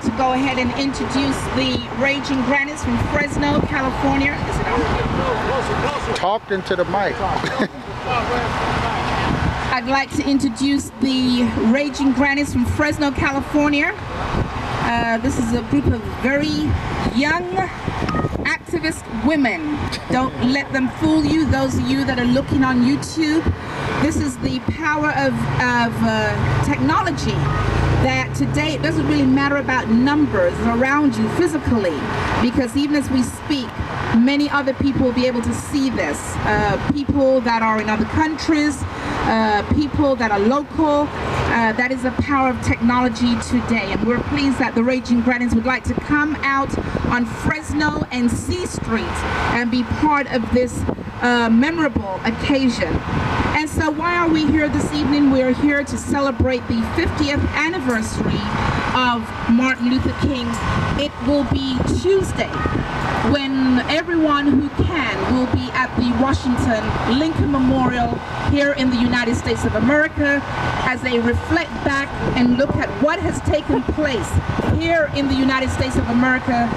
like to go ahead and introduce the Raging Grannies from Fresno, California. Is it on? Talk into the mic. I'd like to introduce the Raging Grannies from Fresno, California. This is a group of very young activist women. Don't let them fool you, those of you that are looking on YouTube. This is the power of technology, that today it doesn't really matter about numbers around you physically, because even as we speak, many other people will be able to see this. People that are in other countries, people that are local. That is the power of technology today, and we're pleased that the Raging Grannies would like to come out on Fresno and C Street and be part of this memorable occasion. And so why are we here this evening? We're here to celebrate the 50th anniversary of Martin Luther King. It will be Tuesday when everyone who can will be at the Washington Lincoln Memorial here in the United States of America as they reflect back and look at what has taken place here in the United States of America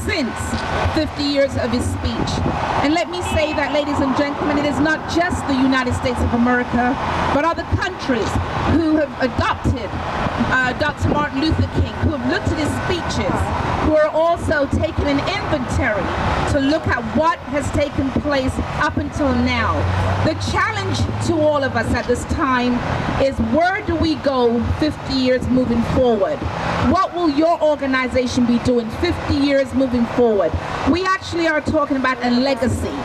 since 50 years of his speech. And let me say that, ladies and gentlemen, it is not just the United States of America, but other countries who have adopted Dr. Martin Luther King, who have looked at his speeches, who are also taking an inventory to look at what has taken place up until now. The challenge to all of us at this time is, where do we go 50 years moving forward? What will your organization be doing 50 years moving forward? We actually are talking about a legacy.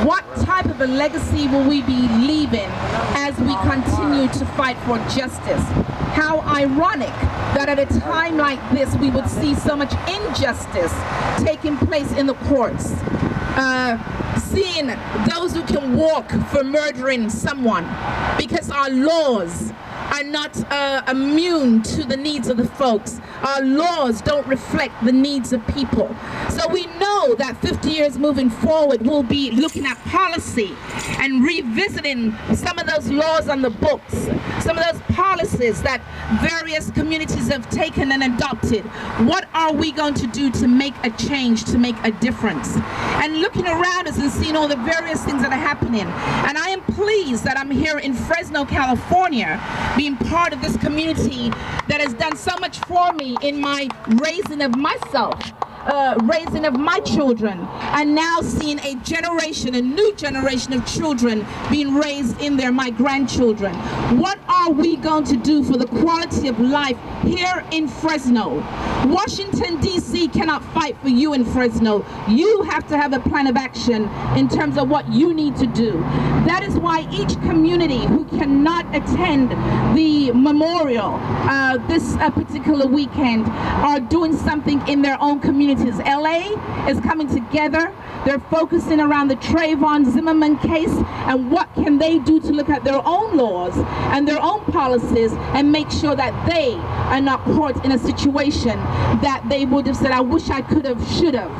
What type of a legacy will we be leaving as we continue to fight for justice? How ironic that at a time like this we would see so much injustice taking place in the courts. Seeing those who can walk for murdering someone because our laws are not immune to the needs of the folks. Our laws don't reflect the needs of people. So we know that 50 years moving forward, we'll be looking at policy and revisiting some of those laws on the books, some of those policies that various communities have taken and adopted. What are we going to do to make a change, to make a difference? And looking around us and seeing all the various things that are happening. And I am pleased that I'm here in Fresno, California, being part of this community that has done so much for me in my raising of myself, raising of my children, and now seeing a new generation of children being raised in there, my grandchildren. What are we going to do for the quality of life here in Fresno? Washington, D.C. cannot fight for you in Fresno. You have to have a plan of action in terms of what you need to do. That is why each community who cannot attend the memorial this particular weekend are doing something in their own communities. LA is coming together. They're focusing around the Trayvon Zimmerman case and what can they do to look at their own laws and their own policies and make sure that they are not caught in a situation that they would have said, I wish I could have, should have.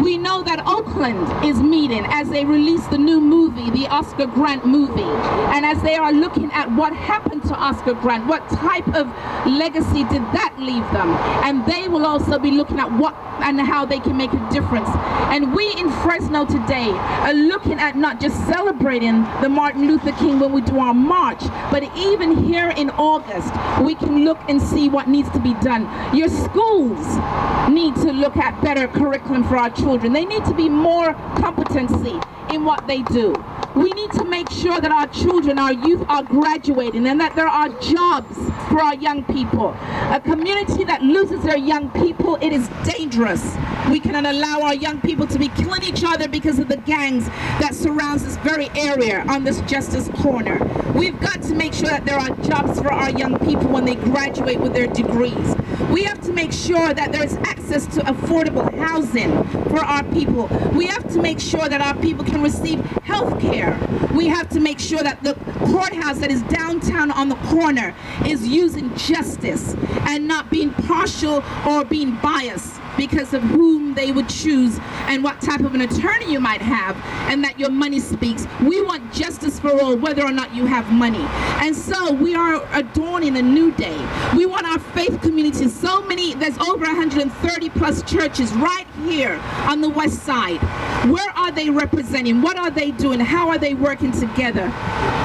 We know that Oakland is meeting as they release the new movie, the Oscar Grant movie. And as they are looking at what happened to Oscar Grant, what type of legacy did that leave them? And they will also be looking at what and how they can make a difference. And we in Fresno today are looking at not just celebrating the Martin Luther King when we do our march, but even here in August, we can look and see what needs to be done. Your schools need to look at better curriculum for our children. They need to be more competency in what they do. We need to make sure that our children, our youth are graduating and that there are jobs for our young people. A community that loses their young people, it is dangerous. We cannot allow our young people to be killing each other because of the gangs that surrounds this very area on this Justice Corner. We've got to make sure that there are jobs for our young people when they graduate with their degrees. We have to make sure that there is access to affordable housing for our people. We have to make sure that our people can receive health care. We have to make sure that the courthouse that is downtown on the corner is using justice and not being partial or being biased because of whom they would choose and what type of an attorney you might have, and that your money speaks. We want justice for all, whether or not you have money. And so we are adorning a new day. We want our faith community, there's over 130 plus churches right here on the west side. Where are they representing? What are they doing? How are they working together?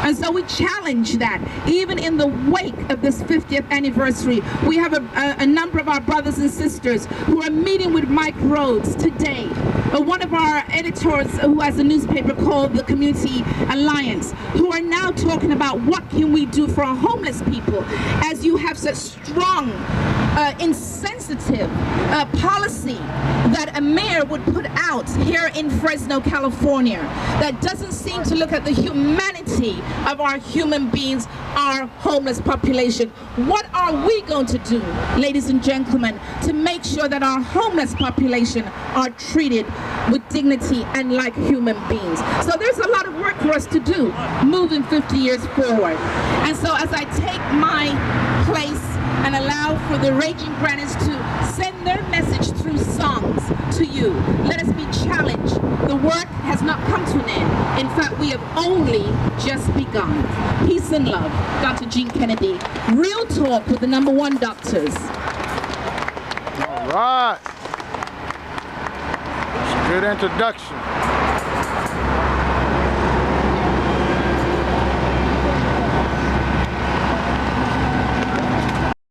And so we challenge that. Even in the wake of this 50th anniversary, we have a number of our brothers and sisters who are meeting with Mike Rhodes today. One of our editors who has a newspaper called the Community Alliance, who are now talking about what can we do for our homeless people, as you have such strong, insensitive policy that a mayor would put out here in Fresno, California, that doesn't seem to look at the humanity of our human beings, our homeless population. What are we going to do, ladies and gentlemen, to make sure that our homeless population are treated with dignity and like human beings? So there's a lot of work for us to do moving 50 years forward. And so as I take my place and allow for the Raging Grannies to send their message through songs to you, let us be challenged. The work has not come to an end. In fact, we have only just begun. Peace and love. Dr. Jean Kennedy. Real talk with the #1 doctors. All right. Good introduction.